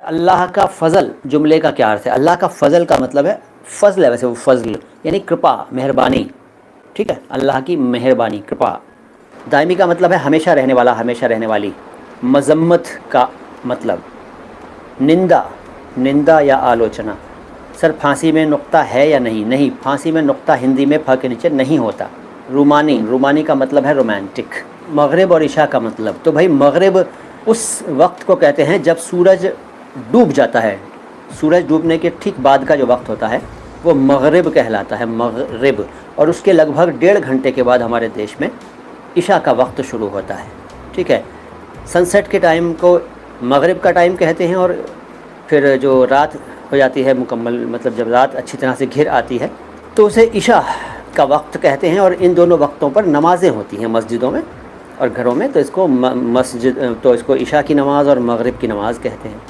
अल्लाह का फ़ज़ल जुमले का क्या अर्थ है? अल्लाह का फ़ज़ल का मतलब है फ़ज़ल है, वैसे वो फ़ज़ल यानी कृपा, मेहरबानी, ठीक है, अल्लाह की मेहरबानी, कृपा। दायमी का मतलब है हमेशा रहने वाला, हमेशा रहने वाली। मज़म्मत का मतलब निंदा, निंदा या आलोचना। सर फांसी में नुक्ता है या नहीं? नहीं, फांसी में नुक्ता हिंदी में फ के नीचे नहीं होता। रूमानी, रूमानी का मतलब है रोमांटिक। मगरिब और इशा का मतलब, तो भाई मगरिब उस वक्त को कहते हैं जब सूरज डूब जाता है। सूरज डूबने के ठीक बाद का जो वक्त होता है वो मगरिब कहलाता है, मगरिब। और उसके लगभग 1.5 घंटे के बाद हमारे देश में इशा का वक्त शुरू होता है, ठीक है। सनसेट के टाइम को मगरिब का टाइम कहते हैं, और फिर जो रात हो जाती है मुकम्मल, मतलब जब रात अच्छी तरह से घिर आती है तो उसे इशा का वक्त कहते हैं। और इन दोनों वक्तों पर नमाज़ें होती हैं मस्जिदों में और घरों में, तो इसको मस्जिद, तो इसको इशा की नमाज़ और मगरिब की नमाज़ कहते हैं।